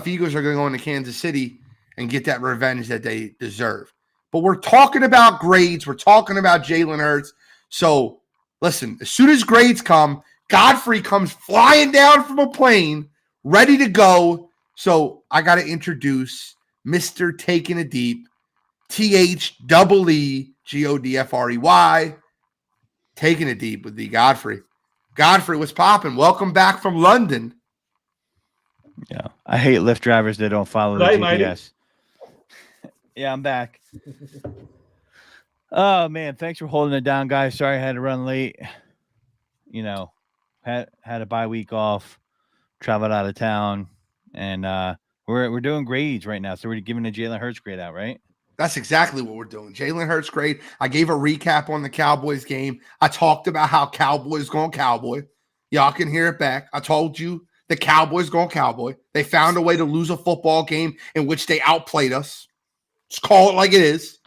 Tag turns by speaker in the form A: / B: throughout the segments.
A: Eagles are going to go into Kansas City and get that revenge that they deserve. But we're talking about grades. We're talking about Jalen Hurts. So listen, as soon as grades come, Godfrey comes flying down from a plane, ready to go. So I got to introduce Mr. Taking It Deep, THEEGODFREY, Taking It Deep with the Godfrey. Godfrey, what's popping? Welcome back from London.
B: Yeah, I hate Lyft drivers that don't follow the GPS. Yeah, I'm back. Oh man, thanks for holding it down, guys. Sorry I had to run late. You know, had a bye week off, traveled out of town, and we're doing grades right now. So we're giving a Jalen Hurts grade out, right?
A: That's exactly what we're doing. Jalen Hurts grade. I gave a recap on the Cowboys game. I talked about how Cowboys going Cowboy. Y'all can hear it back. I told you the Cowboys going Cowboy. They found a way to lose a football game in which they outplayed us. Just call it like it is.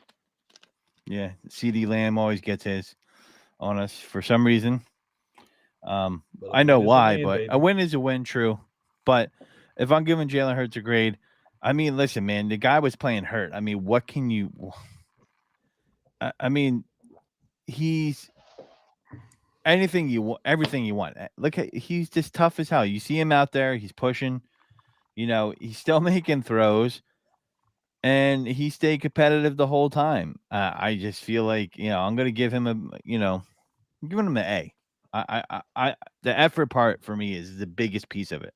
B: Yeah, CD Lamb always gets his on us for some reason. I know why, but a win is a win, true. But if I'm giving Jalen Hurts a grade, I mean, listen, man, the guy was playing hurt. I mean, what can you? I mean, he's anything you want, everything you want. Look at he's just tough as hell. You see him out there, he's pushing. You know, he's still making throws, and he stayed competitive the whole time. I just feel like I'm going to give him I'm giving him an A. The effort part for me is the biggest piece of it.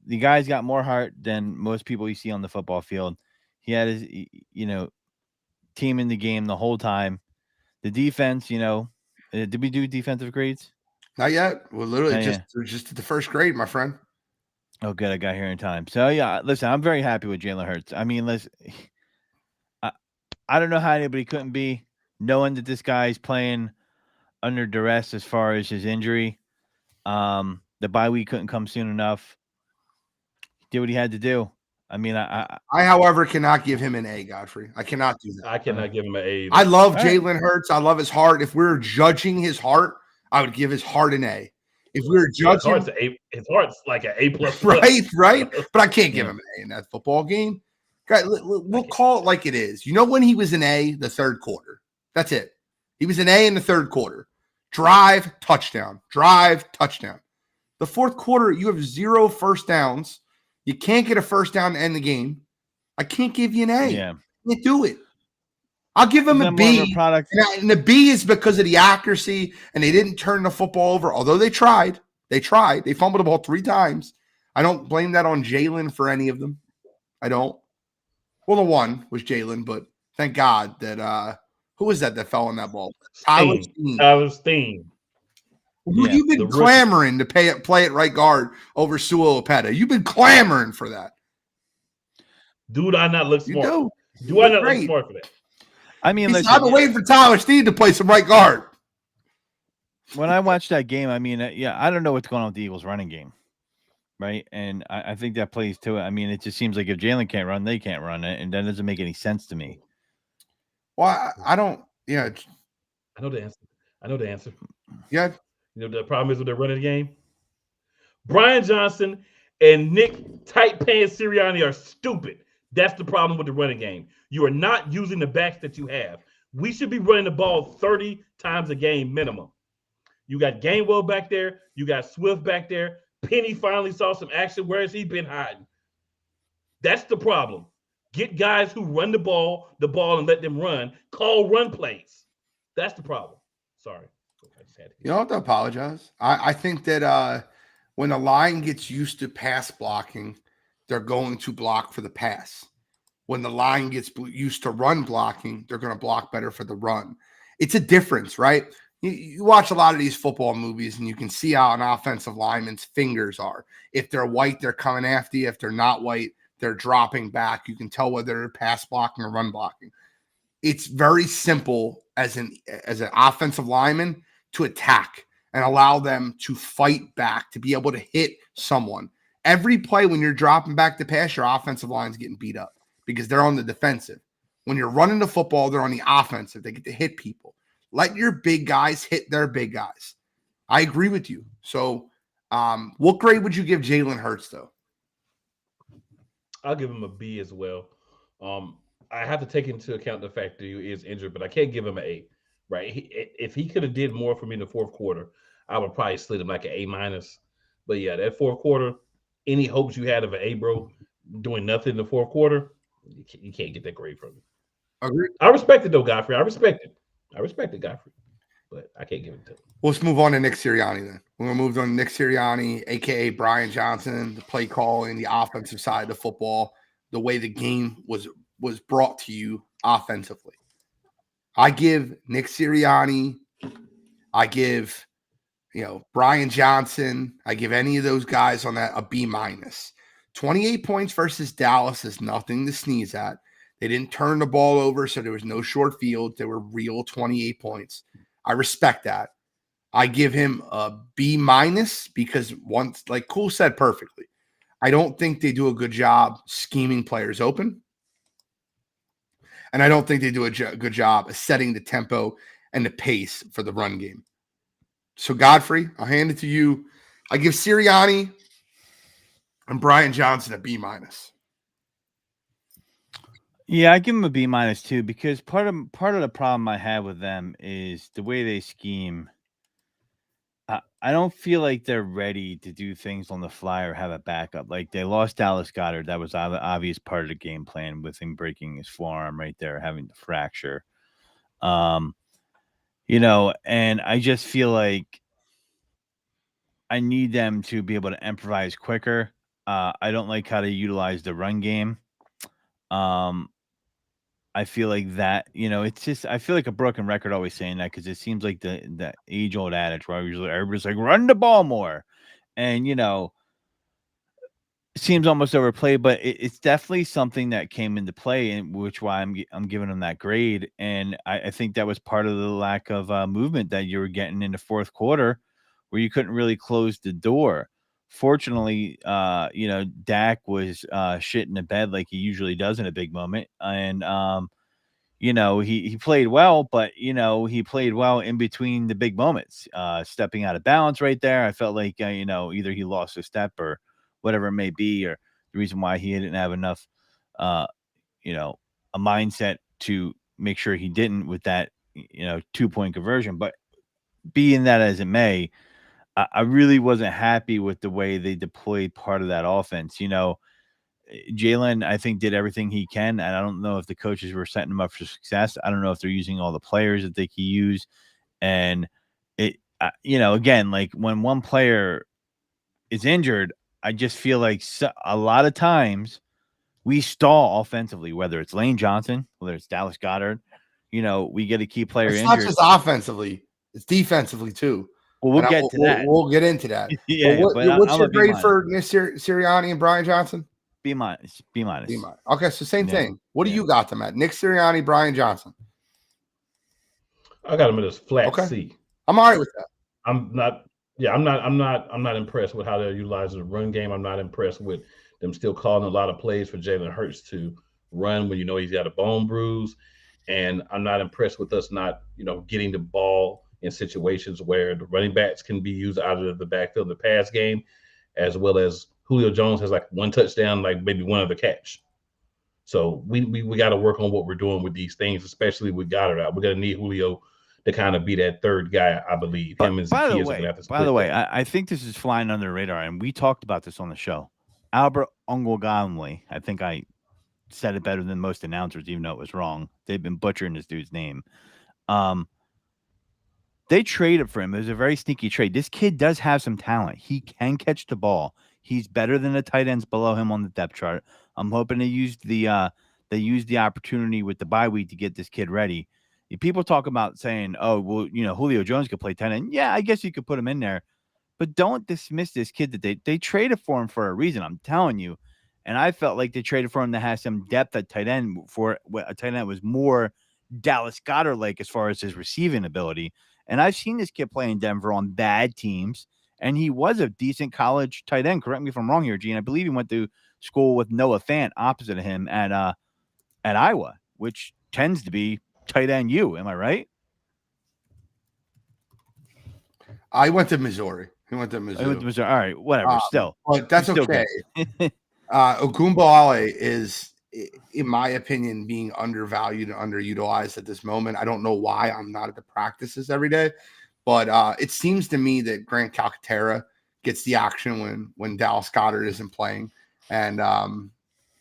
B: The guy's got more heart than most people you see on the football field. He had his, team in the game the whole time. The defense, did we do defensive grades?
A: Not yet. We're literally just at the first grade, my friend.
B: Oh, good. I got here in time. So, yeah, listen, I'm very happy with Jalen Hurts. I mean, I don't know how anybody couldn't be knowing that this guy's playing under duress as far as his injury. The bye week couldn't come soon enough. He did what he had to do. I mean, I
A: however, cannot give him an A, Godfrey. I cannot do that.
C: I cannot give him an A.
A: I love Jalen Hurts. I love his heart. If we're judging hhis heart, I would give his heart an A. If we were judging,
C: his heart's like an A++.
A: Right. But I can't give him an A in that football game. Guys, we'll call it like it is. You know when he was an A? The third quarter. That's it. He was an A in the third quarter. Drive, touchdown. Drive, touchdown. The fourth quarter, you have 0 first downs. You can't get a first down to end the game. I can't give you an A.
B: Yeah.
A: I can't do it. I'll give him a B. And the B is because of the accuracy, and they didn't turn the football over, although they tried. They tried. They fumbled the ball 3 times. I don't blame that on Jalen for any of them. I don't. Well, the one was Jalen, but thank God that who was that fell on that ball?
C: Tyler Steen.
A: You've been clamoring to play it right guard over Sua Opeta. You've been clamoring for that.
C: Do I not look smart?
A: You
C: do I not look smart for that?
B: I mean,
A: I've been waiting for Tyler Steen to play some right guard.
B: When I watched that game, I mean, I don't know what's going on with the Eagles' running game, right? And I think that plays to it. I mean, it just seems like if Jalen can't run, they can't run it, and that doesn't make any sense to me.
A: Well, I don't. Yeah,
C: I know the answer.
A: Yeah.
C: You know the problem is with the running game. Brian Johnson and Nick Tight Pants Sirianni are stupid. That's the problem with the running game. You are not using the backs that you have. We should be running the ball 30 times a game minimum. You got Gainwell back there. You got Swift back there. Penny finally saw some action. Where has he been hiding? That's the problem. Get guys who run the ball and let them run. Call run plays. That's the problem. Sorry.
A: You don't have to apologize. I think that when a line gets used to pass blocking, they're going to block for the pass. When the line gets used to run blocking, they're going to block better for the run. It's a difference, right? You watch a lot of these football movies, and you can see how an offensive lineman's fingers are. If they're white, they're coming after you. If they're not white, they're dropping back. You can tell whether they're pass blocking or run blocking. It's very simple as an offensive lineman to attack and allow them to fight back, to be able to hit someone. Every play when you're dropping back to pass, your offensive line's getting beat up because they're on the defensive. When you're running the football, they're on the offensive. They get to hit people. Let your big guys hit their big guys. I agree with you. So what grade would you give Jalen Hurts, though?
C: I'll give him a B as well. Um, I have to take into account the fact that he is injured, but I can't give him an A. Right? If he could have did more for me in the fourth quarter, I would probably slid him like an A minus. But yeah, that fourth quarter, any hopes you had of an A, bro, doing nothing in the fourth quarter, you can't get that grade from me.
A: Agreed.
C: I respect it though, Godfrey. I respect it. I respect it, Godfrey. But I can't give it to him.
A: Let's move on to Nick Sirianni then. We're going to move on to Nick Sirianni, a.k.a. Brian Johnson, the play calling, the offensive side of the football, the way the game was brought to you offensively. I give Nick Sirianni, I give, Brian Johnson, I give any of those guys on that a B minus. 28 points versus Dallas is nothing to sneeze at. They didn't turn the ball over, so there was no short field. There were real 28 points. I respect that. I give him a B minus because once, like Cool said perfectly, I don't think they do a good job scheming players open. And I don't think they do a good job of setting the tempo and the pace for the run game. So Godfrey, I'll hand it to you. I give Sirianni and Brian Johnson a B minus.
B: Yeah, I give them a B minus too, because part of the problem I have with them is the way they scheme. I don't feel like they're ready to do things on the fly or have a backup. Like they lost Dallas Goedert. That was the obvious part of the game plan with him breaking his forearm right there, having the fracture. And I just feel like I need them to be able to improvise quicker. I don't like how they utilize the run game. I feel like that, it's just, I feel like a broken record always saying that, because it seems like the age old adage where usually everybody's like, run the ball more. And, it seems almost overplayed, but it's definitely something that came into play, and which why I'm giving them that grade. And I think that was part of the lack of movement that you were getting in the fourth quarter, where you couldn't really close the door. Fortunately, Dak was shit in the bed like he usually does in a big moment. And, he played well, but, he played well in between the big moments, stepping out of balance right there. I felt like, either he lost a step or whatever it may be, or the reason why he didn't have enough, a mindset to make sure he didn't with that, 2-point conversion. But being that as it may, I really wasn't happy with the way they deployed part of that offense. Jalen, I think, did everything he can, and I don't know if the coaches were setting him up for success. I don't know if they're using all the players that they can use. And again, like when one player is injured, I just feel like a lot of times we stall offensively, whether it's Lane Johnson, whether it's Dallas Goedert. We get a key player
A: It's
B: injured.
A: not just offensively; it's defensively too.
B: Well, we'll get to that.
A: We'll get into that.
B: Yeah,
A: what's your grade for Sirianni and Brian Johnson?
B: B minus.
A: Okay, so same thing. What do you got them at? Nick Sirianni, Brian Johnson.
C: I got him at a flat C.
A: I'm all right with that.
C: I'm not impressed with how they're utilizing the run game. I'm not impressed with them still calling a lot of plays for Jalen Hurts to run when he's got a bone bruise. And I'm not impressed with us not, getting the ball in situations where the running backs can be used out of the backfield in the pass game, as well as Julio Jones has like one touchdown, like maybe one other catch. So we got to work on what we're doing with these things, especially with Goddard out. We're going to need Julio to kind of be that third guy, I believe.
B: By the way, I think this is flying under the radar, and we talked about this on the show. Albert Onwuegamli, I think I said it better than most announcers, even though it was wrong. They've been butchering this dude's name. They traded for him. It was a very sneaky trade. This kid does have some talent. He can catch the ball. He's better than the tight ends below him on the depth chart. I'm hoping they used the opportunity with the bye week to get this kid ready. People talk about saying, "Oh, well, Julio Jones could play tight end." Yeah, I guess you could put him in there, but don't dismiss this kid that they traded for him for a reason. I'm telling you. And I felt like they traded for him to have some depth at tight end, for a tight end that was more Dallas Goedert-like as far as his receiving ability. And I've seen this kid play in Denver on bad teams, and he was a decent college tight end. Correct me if I'm wrong here, Gene. I believe he went to school with Noah Fant opposite of him at Iowa, which tends to be tight end U. Am I right?
A: I went to Missouri. He went to Missouri.
B: All right, whatever. Still,
A: but that's okay. Ogunbowale is, in my opinion, being undervalued and underutilized at this moment. I don't know why. I'm not at the practices every day, but it seems to me that Grant Calcaterra gets the action when Dallas Goedert isn't playing, and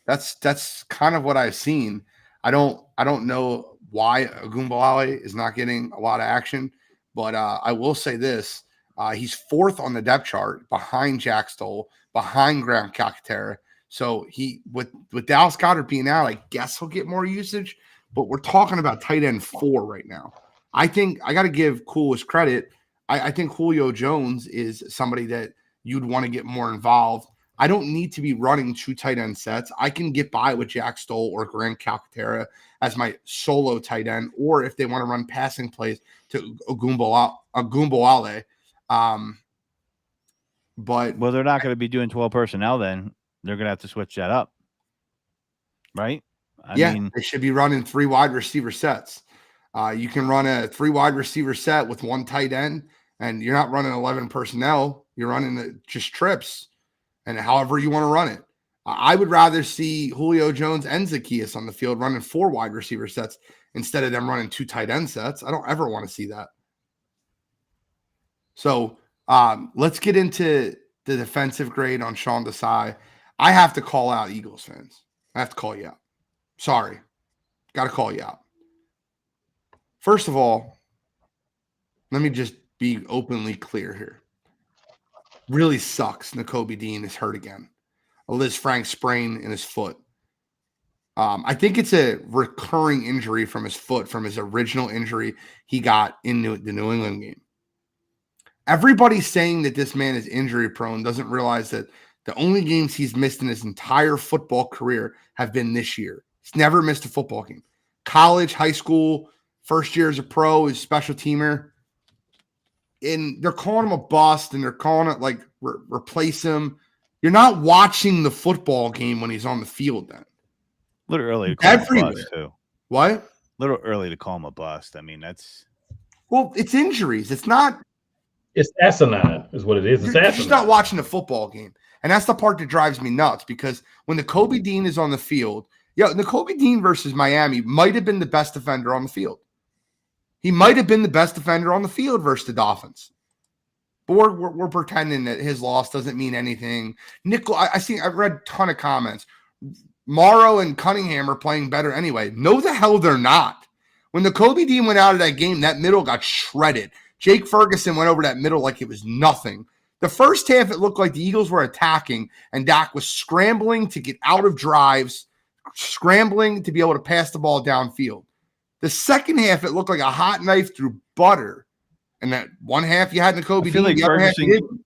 A: that's kind of what I've seen. I don't know why Ogunbowale is not getting a lot of action, but I will say this: he's fourth on the depth chart behind Jack Stoll, behind Grant Calcaterra. So he with Dallas Goedert being out, I guess he'll get more usage. But we're talking about tight end 4 right now. I think I got to give Cool his credit. I think Julio Jones is somebody that you'd want to get more involved. I don't need to be running 2 tight end sets. I can get by with Jack Stoll or Grant Calcaterra as my solo tight end, or if they want to run passing plays to Ogunbowale. But
B: they're not going to be doing 12 personnel then. They're going to have to switch that up, right? I mean,
A: they should be running 3 wide receiver sets. You can run a 3 wide receiver set with 1 tight end, and you're not running 11 personnel. You're running just trips, and however you want to run it. I would rather see Julio Jones and Zacchaeus on the field running 4 wide receiver sets instead of them running 2 tight end sets. I don't ever want to see that. So let's get into the defensive grade on Sean Desai. I have to call out Eagles fans. I have to call you out. Sorry. Got to call you out. First of all, let me just be openly clear here. Really sucks Nakobe Dean is hurt again. A Liz Frank sprain in his foot. I think it's a recurring injury from his foot, from his original injury he got in the New England game. Everybody saying that this man is injury prone doesn't realize that the only games he's missed in his entire football career have been this year. He's never missed a football game. College, high school, first year as a pro, as special teamer. And they're calling him a bust, and they're calling it like replace him. You're not watching the football game when he's on the field then.
B: A little early to call him a bust, too.
A: What?
B: A little early to call him a bust. I mean, that's...
A: Well, it's injuries. It's not...
C: It's asinine is what it is. It's
A: you're just not watching the football game. And that's the part that drives me nuts, because when Nakobe Dean is on the field, Nakobe Dean versus Miami might have been the best defender on the field. He might have been the best defender on the field versus the Dolphins. But we're pretending that his loss doesn't mean anything. I've read a ton of comments. Morrow and Cunningham are playing better anyway. No, the hell they're not. When Nakobe Dean went out of that game, that middle got shredded. Jake Ferguson went over that middle like it was nothing. The first half, it looked like the Eagles were attacking, and Dak was scrambling to get out of drives, scrambling to be able to pass the ball downfield. The second half, it looked like a hot knife through butter. And that one half you had Nakobe Dean, the other half you didn't.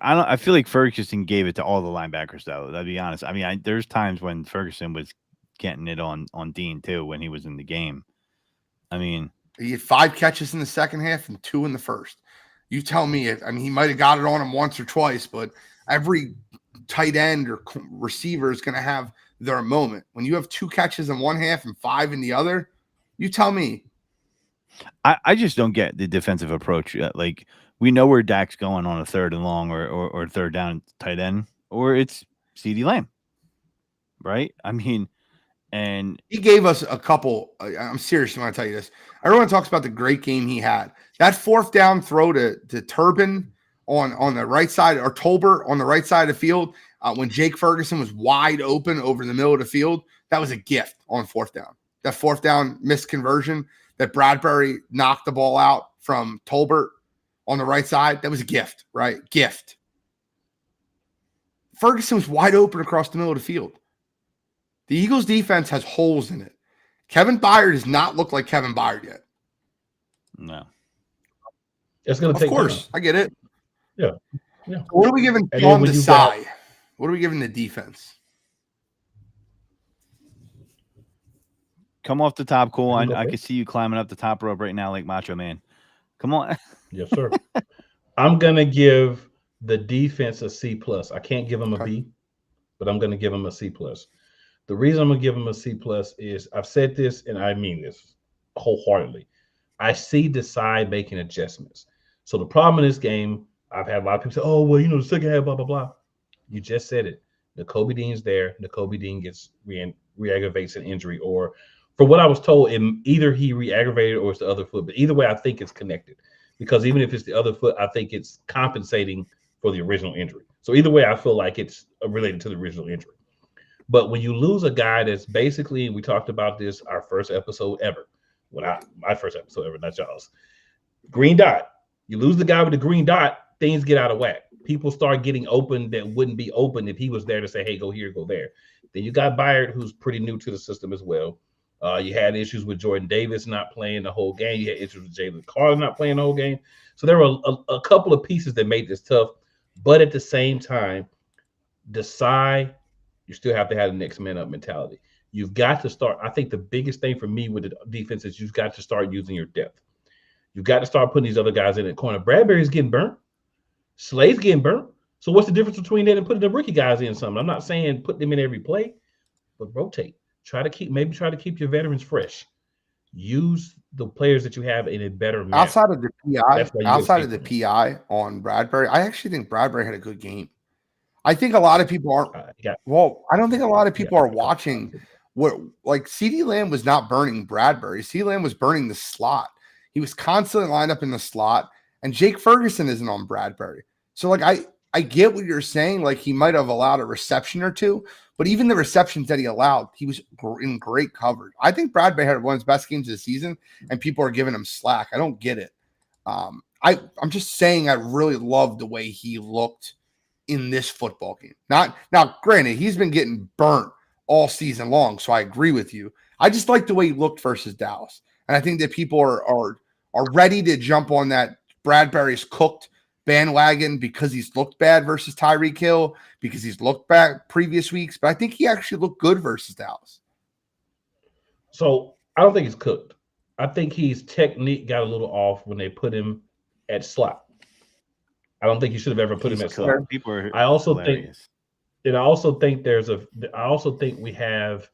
B: I feel like Ferguson gave it to all the linebackers, though. I'll be honest. I mean, there's times when Ferguson was getting it on Dean, too, when he was in the game. I mean,
A: he had 5 catches in the second half and 2 in the first. You tell me. I mean, he might have got it on him once or twice, but every tight end or receiver is going to have their moment. When you have 2 catches in one half and 5 in the other, you tell me.
B: I just don't get the defensive approach. Like, we know where Dak's going on a 3rd and long or 3rd down tight end, or it's CeeDee Lamb, right? I mean, and
A: he gave us a couple. I'm serious when I tell you this. Everyone talks about the great game he had. That 4th down throw to Turbin on the right side, or Tolbert on the right side of the field, when Jake Ferguson was wide open over the middle of the field, that was a gift on 4th down. That 4th down missed conversion that Bradbury knocked the ball out from Tolbert on the right side, that was a gift, right? Gift. Ferguson was wide open across the middle of the field. The Eagles defense has holes in it. Kevin Byard does not look like Kevin Byard yet.
B: No.
C: It's going to take time.
A: Of course, I get it.
C: Yeah.
A: So what are we giving Sean Desai? What are we giving the defense?
B: Come off the top, cool. I can see you climbing up the top rope right now like Macho Man. Come on.
C: Yes, sir. I'm going to give the defense a C+. I can't give them a B, but I'm going to give them a C+. The reason I'm going to give them a C+ is, I've said this, and I mean this wholeheartedly. I see Desai making adjustments. So the problem in this game, I've had a lot of people say, oh, well, the second half, blah, blah, blah. You just said it. Nakobe Dean's there. Nakobe Dean gets re-aggravates an injury, or for what I was told, either he re-aggravated or it's the other foot. But either way, I think it's connected because even if it's the other foot, I think it's compensating for the original injury. So either way, I feel like it's related to the original injury. But when you lose a guy that's basically, we talked about this our first episode ever, my first episode ever, not y'all's. Green dot. You lose the guy with the green dot, things get out of whack. People start getting open that wouldn't be open if he was there to say, hey, go here, go there. Then you got Byard, who's pretty new to the system as well. You had issues with Jordan Davis not playing the whole game. You had issues with Jalen Carter not playing the whole game. So there were a couple of pieces that made this tough. But at the same time, decide you still have to have the next man up mentality. You've got to start. I think the biggest thing for me with the defense is you've got to start using your depth. You've got to start putting these other guys in the corner. Bradbury's getting burnt. Slade's getting burnt. So what's the difference between that and putting the rookie guys in something? I'm not saying put them in every play, but rotate. Try to keep your veterans fresh. Use the players that you have in a better manner.
A: Outside of the PI on Bradbury, I actually think Bradbury had a good game. I think a lot of people aren't. I don't think a lot of people are watching what, like, CeeDee Lamb was not burning Bradbury. CeeDee Lamb was burning the slot. He was constantly lined up in the slot, and Jake Ferguson isn't on Bradbury. So, like, I get what you're saying. Like, he might have allowed a reception or two, but even the receptions that he allowed, he was in great coverage. I think Bradbury had one of his best games of the season, and people are giving him slack. I don't get it. I'm just saying I really love the way he looked in this football game. Now, granted, he's been getting burnt all season long, so I agree with you. I just like the way he looked versus Dallas, and I think that people are ready to jump on that Bradbury's cooked bandwagon because he's looked bad versus Tyreek Hill, because he's looked bad previous weeks, but I think he actually looked good versus Dallas.
C: So I don't think he's cooked. I think his technique got a little off when they put him at slot. I don't think you should have ever put him at slot. I also think we have,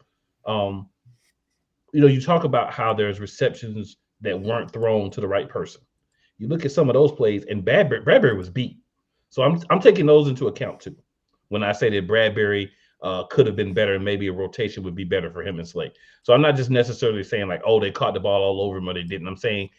C: you talk about how there's receptions that weren't thrown to the right person. You look at some of those plays, and Bradbury was beat. So I'm taking those into account too. When I say that Bradbury could have been better, and maybe a rotation would be better for him and Slade. So I'm not just necessarily saying like, oh, they caught the ball all over him or they didn't. I'm saying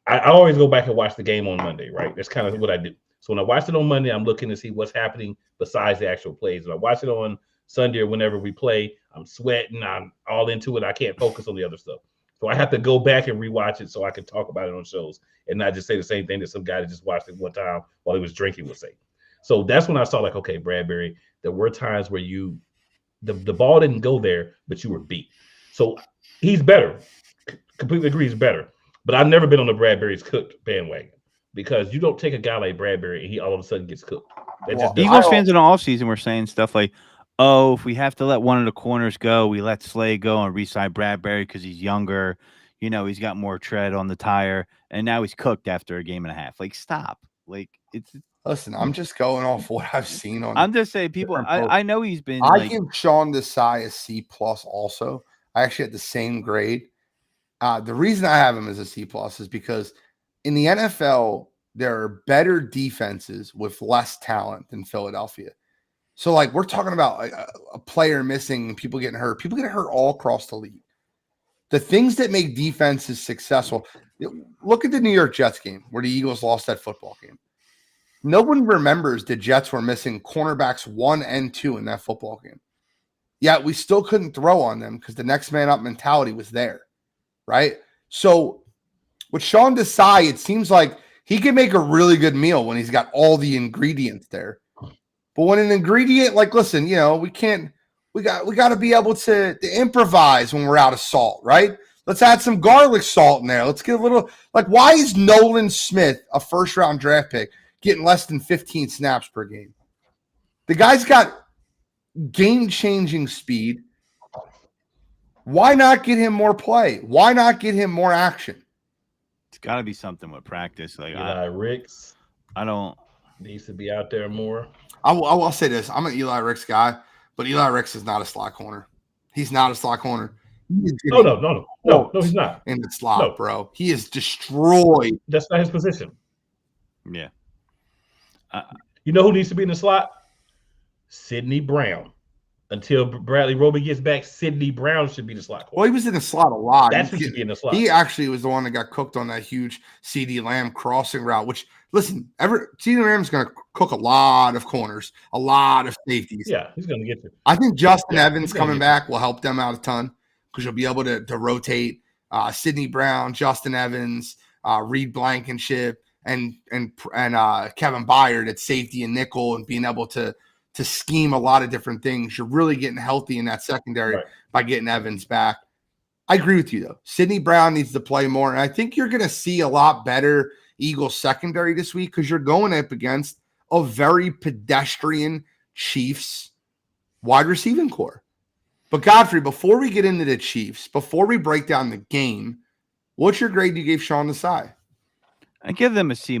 C: I always go back and watch the game on Monday, right? That's kind of what I do. So when I watch it on Monday, I'm looking to see what's happening besides the actual plays. When I watch it on Sunday or whenever we play, I'm sweating, I'm all into it. I can't focus on the other stuff. So I have to go back and rewatch it so I can talk about it on shows and not just say the same thing that some guy that just watched it one time while he was drinking would say. So that's when I saw like, okay, Bradbury, there were times where the ball didn't go there, but you were beat. So he's better. Completely agree he's better. But I've never been on the Bradbury's cooked bandwagon because you don't take a guy like Bradbury and he all of a sudden gets cooked.
B: Eagles fans in the offseason were saying stuff like, oh, if we have to let one of the corners go, we let Slade go and re-sign Bradbury because he's younger. He's got more tread on the tire, and now he's cooked after a game and a half. Like, stop. Like,
A: listen, I'm just going off what I've seen on.
B: I'm just saying, people. I know he's been.
A: I give Sean Desai a C+ also. I actually had the same grade. The reason I have him as a C+ is because in the NFL there are better defenses with less talent than Philadelphia. So, like, we're talking about a player missing and people getting hurt. People get hurt all across the league. The things that make defenses successful. Look at the New York Jets game where the Eagles lost that football game. No one remembers the Jets were missing cornerbacks 1 and 2 in that football game. Yet we still couldn't throw on them because the next man up mentality was there, right? So with Sean Desai, it seems like he can make a really good meal when he's got all the ingredients there. But when an ingredient, like, listen, we got to be able to improvise when we're out of salt, right? Let's add some garlic salt in there. Let's get a little, like, why is Nolan Smith, a first-round draft pick, getting less than 15 snaps per game? The guy's got game-changing speed. Why not get him more play? Why not get him more action?
B: It's got to be something with practice. Like,
C: Eli Ricks,
B: I don't
C: needs to be out there more.
A: I will say this. I'm an Eli Ricks guy, but Eli Ricks is not a slot corner. He's not a slot corner.
C: No, he's not.
A: In the slot, bro. He is destroyed.
C: That's not his position.
B: Yeah.
C: You know who needs to be in the slot? Sidney Brown. until Bradley Roby gets back, Sidney Brown should be the slot corner.
A: Well, he was in the slot a lot.
C: That's who should be in the slot.
A: He actually was the one that got cooked on that huge CeeDee Lamb crossing route, which, listen, CeeDee Lamb's going to cook a lot of corners, a lot of safeties.
C: Yeah, he's going to get you.
A: I think Justin Evans coming back will help them out a ton because you'll be able to rotate Sidney Brown, Justin Evans, Reed Blankenship, and Kevin Byard at safety and nickel, and being able to scheme a lot of different things. You're really getting healthy in that secondary by getting Evans back. I agree with you, though. Sidney Brown needs to play more, and I think you're going to see a lot better Eagles secondary this week because you're going up against a very pedestrian Chiefs wide receiving core. But Godfrey, before we get into the Chiefs, before we break down the game, what's your grade you gave Sean Desai?
B: I give them a C-.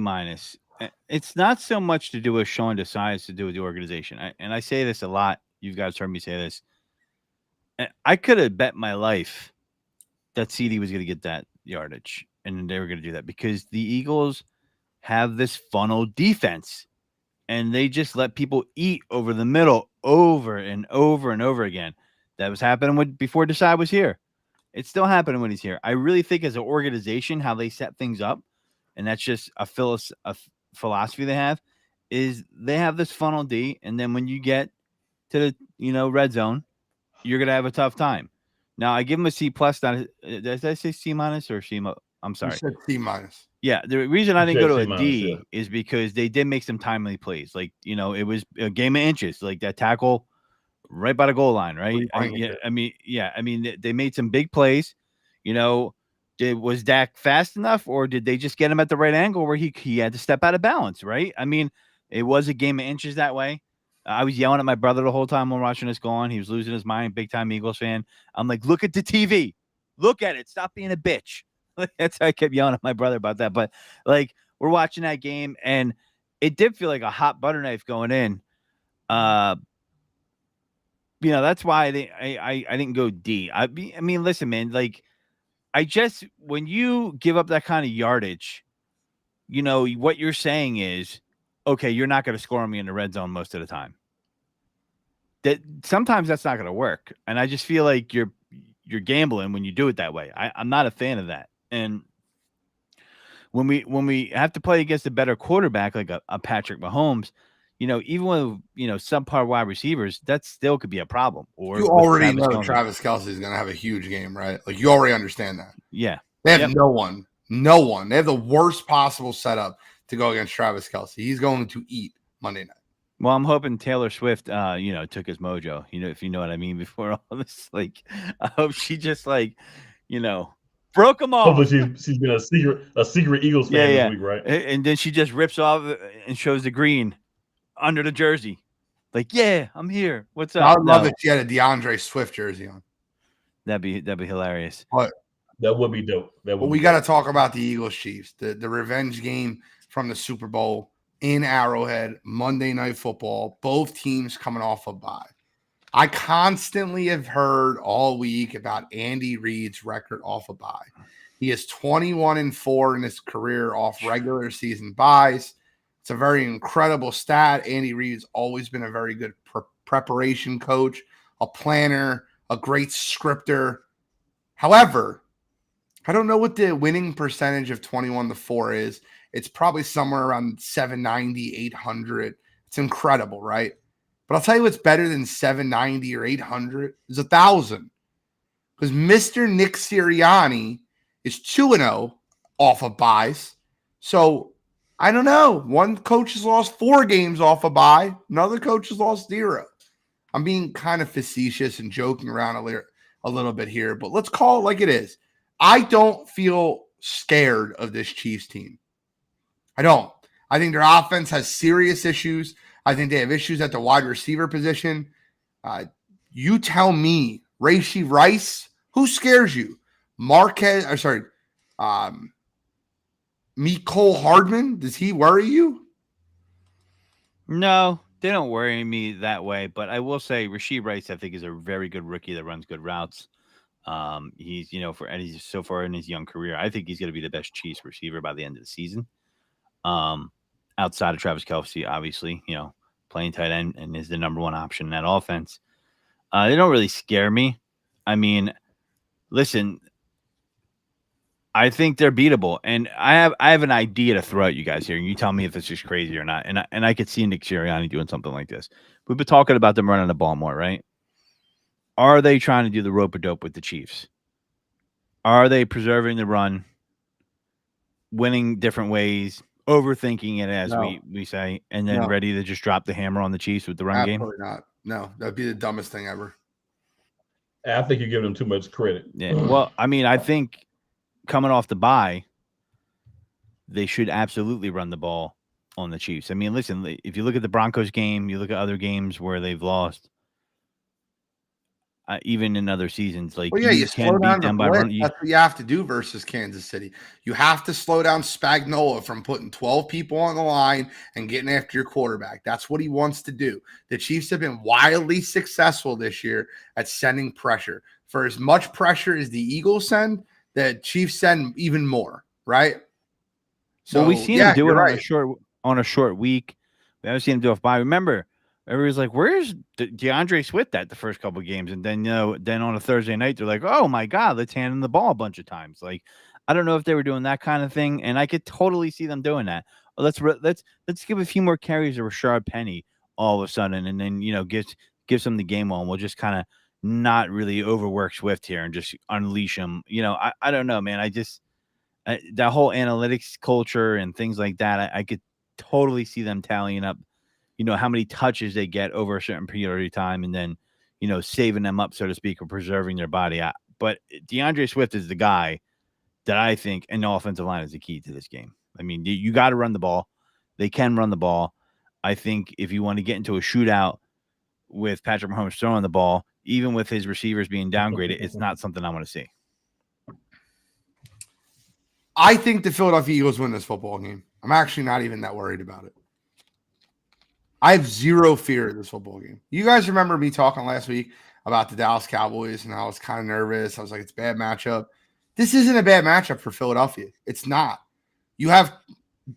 B: It's not so much to do with Sean Desai as to do with the organization. And I say this a lot. You guys heard me say this. I could have bet my life that CD was going to get that yardage, and they were going to do that because the Eagles have this funnel defense, and they just let people eat over the middle over and over and over again. That was happening before Desai was here. It's still happening when he's here. I really think as an organization, how they set things up, and that's just a philosophy they have, is they have this funnel D, and then when you get to the red zone, you're gonna have a tough time. Now I give them a C plus. Did I say C minus or C? I'm sorry.
A: You said C minus.
B: Yeah, the reason I didn't go to a D
C: yeah.
B: is because they did make some timely plays. Like it was a game of inches. Like that tackle right by the goal line, right? I mean, they made some big plays. Was Dak fast enough, or did they just get him at the right angle where he had to step out of balance, right? I mean, it was a game of inches that way. I was yelling at my brother the whole time while watching this go on. He was losing his mind, big-time Eagles fan. I'm like, look at the TV. Look at it. Stop being a bitch. That's how I kept yelling at my brother about that. But, we're watching that game, and it did feel like a hot butter knife going in. That's why I didn't go D. I mean, listen, man, when you give up that kind of yardage, what you're saying is, okay, you're not going to score on me in the red zone most of the time. That sometimes that's not going to work. And I just feel like you're gambling when you do it that way. I'm not a fan of that. And when we have to play against a better quarterback, like a Patrick Mahomes, even with, subpar wide receivers, that still could be a problem. Or
A: you already know Travis Kelce is going to have a huge game, right? Like you already understand that.
B: Yeah.
A: They have no one. They have the worst possible setup to go against Travis Kelce. He's going to eat Monday night.
B: Well, I'm hoping Taylor Swift, took his mojo, if you know what I mean, before all this. I hope she just broke them off.
C: Hopefully she's been a secret Eagles fan this week, right?
B: And then she just rips off and shows the green under the jersey. I'm here. What's up?
A: I would love if she had a DeAndre Swift jersey on.
B: That'd be hilarious.
A: But
C: that would be dope.
A: We got to talk about the Eagles Chiefs, the revenge game from the Super Bowl in Arrowhead, Monday Night Football. Both teams coming off a bye. I constantly have heard all week about Andy Reid's record off a bye. He is 21-4 in his career off regular season byes. It's a very incredible stat. Andy Reid has always been a very good preparation coach, a planner, a great scripter. However, I don't know what the winning percentage of 21-4 is. It's probably somewhere around 790, 800. It's incredible, right? But I'll tell you what's better than 790 or 800 is 1,000. Because Mr. Nick Sirianni is 2-0 off of byes. So I don't know. One coach has lost 4 games off a bye. Another coach has lost 0. I'm being kind of facetious and joking around a little bit here, but let's call it like it is. I don't feel scared of this Chiefs team. I don't. I think their offense has serious issues. I think they have issues at the wide receiver position. You tell me, Rashee Rice, who scares you? Mecole Hardman, does he worry you?
B: No, they don't worry me that way. But I will say Rashee Rice, I think, is a very good rookie that runs good routes. He's, for Eddie so far in his young career, I think he's going to be the best Chiefs receiver by the end of the season. Outside of Travis Kelce, obviously, playing tight end and is the number one option in that offense. They don't really scare me. I mean, listen, I think they're beatable, and I have an idea to throw at you guys here, and you tell me if it's just crazy or not. And I could see Nick Sirianni doing something like this. We've been talking about them running the ball more, right? Are they trying to do the rope a dope with the Chiefs? Are they preserving the run, winning different ways, overthinking it as we say, and then ready to just drop the hammer on the Chiefs with the run game?
A: Absolutely not. No, that'd be the dumbest thing ever.
C: I think you're giving them too much credit.
B: Yeah. Well, I mean, I think coming off the bye, they should absolutely run the ball on the Chiefs. I mean, listen, if you look at the Broncos game, you look at other games where they've lost, even in other seasons, like
A: you
B: can beat them by running.
A: That's what you have to do versus Kansas City. You have to slow down Spagnuolo from putting 12 people on the line and getting after your quarterback. That's what he wants to do. The Chiefs have been wildly successful this year at sending pressure. For as much pressure as the Eagles send, the Chiefs send even more, right?
B: So we've seen them do it on a short week. We haven't seen them do it by. Remember, everybody's like, "Where's DeAndre Swift at the first couple of games?" And then then on a Thursday night, they're like, "Oh my God, let's hand him the ball a bunch of times." Like, I don't know if they were doing that kind of thing, and I could totally see them doing that. Let's give a few more carries to Rashard Penny all of a sudden, and then gives him the game on. We'll just kind of not really overwork Swift here and just unleash him. I don't know, man. That whole analytics culture and things like that, I could totally see them tallying up, how many touches they get over a certain period of time, and then, saving them up, so to speak, or preserving their body. But DeAndre Swift is the guy that I think, and the offensive line is the key to this game. I mean, you got to run the ball. They can run the ball. I think if you want to get into a shootout with Patrick Mahomes throwing the ball, even with his receivers being downgraded, it's not something I want to see.
A: I think the Philadelphia Eagles win this football game. I'm actually not even that worried about it. I have zero fear of this football game. You guys remember me talking last week about the Dallas Cowboys, and I was kind of nervous. I was like, it's a bad matchup. This isn't a bad matchup for Philadelphia. It's not. You have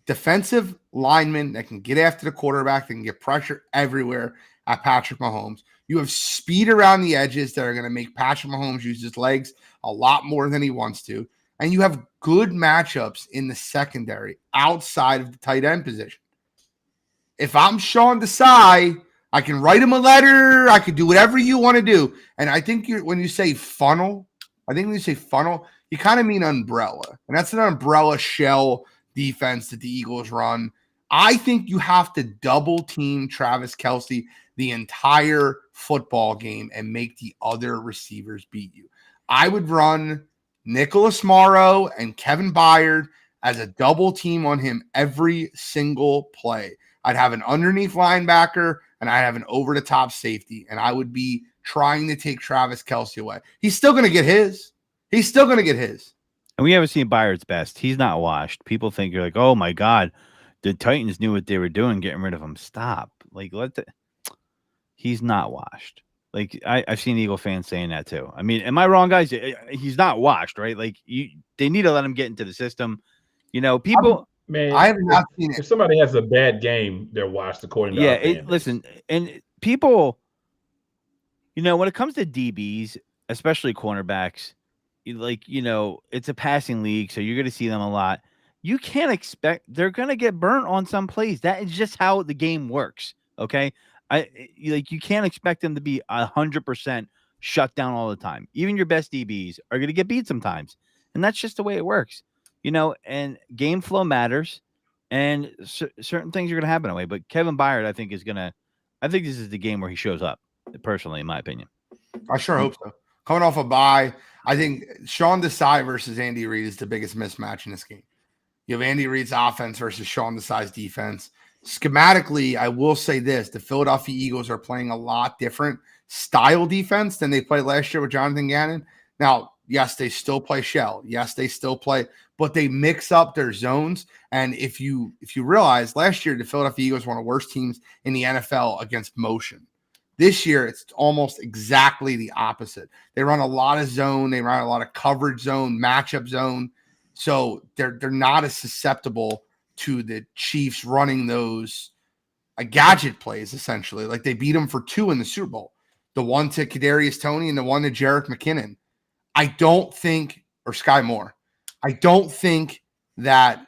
A: defensive linemen that can get after the quarterback, that can get pressure everywhere at Patrick Mahomes. You have speed around the edges that are going to make Patrick Mahomes use his legs a lot more than he wants to. And you have good matchups in the secondary outside of the tight end position. If I'm Sean Desai, I can write him a letter. I could do whatever you want to do. And I think when you say funnel, you kind of mean umbrella. And that's an umbrella shell defense that the Eagles run. I think you have to double team Travis Kelce the entire football game and make the other receivers beat you. I would run Nicholas Morrow and Kevin Byard as a double team on him every single play. I'd have an underneath linebacker and I'd have an over-the-top safety, and I would be trying to take Travis Kelce away. He's still going to get his. And
B: we haven't seen Byard's best. He's not washed. People think you're like, oh, my God, the Titans knew what they were doing getting rid of him. Stop. Like, he's not washed. Like, I've seen Eagle fans saying that too. I mean, am I wrong, guys? He's not washed, right? Like, they need to let him get into the system. People.
C: Man,
A: I have not seen it.
C: If somebody has a bad game, they're washed according to
B: listen, and people, when it comes to DBs, especially cornerbacks, it's a passing league, so you're going to see them a lot. You can't expect they're going to get burnt on some plays. That is just how the game works. Okay. You can't expect them to be 100% shut down all the time. Even your best DBs are going to get beat sometimes. And that's just the way it works, and game flow matters, and certain things are going to happen that way. But Kevin Byard, I think this is the game where he shows up, personally, in my opinion.
A: I sure hope so. Coming off a bye, I think Sean Desai versus Andy Reid is the biggest mismatch in this game. You have Andy Reid's offense versus Sean Desai's defense. Schematically, I will say this: the Philadelphia Eagles are playing a lot different style defense than they played last year with Jonathan Gannon. Now, yes, they still play shell. Yes, they still play, but they mix up their zones. And if you realize, last year the Philadelphia Eagles were one of the worst teams in the NFL against motion. This year, it's almost exactly the opposite. They run a lot of zone. They run a lot of coverage zone, matchup zone. So they're not as susceptible to the Chiefs running those gadget plays, essentially. Like, they beat them for 2 in the Super Bowl. the one to Kadarius Toney and the one to Jerick McKinnon. I don't think, or Sky Moore, I don't think that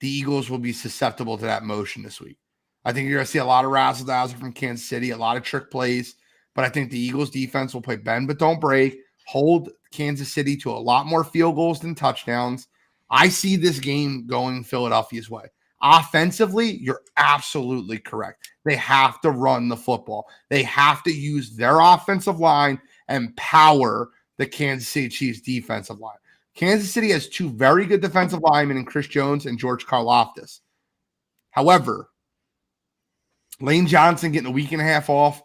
A: the Eagles will be susceptible to that motion this week. I think you're going to see a lot of razzle-dazzle from Kansas City, a lot of trick plays, but I think the Eagles defense will play bend but don't break, hold Kansas City to a lot more field goals than touchdowns. I see this game going Philadelphia's way. Offensively, you're absolutely correct. They have to run the football. They have to use their offensive line and power the Kansas City Chiefs defensive line. Kansas City has two very good defensive linemen in Chris Jones and George Karlaftis. However, Lane Johnson getting a week and a half off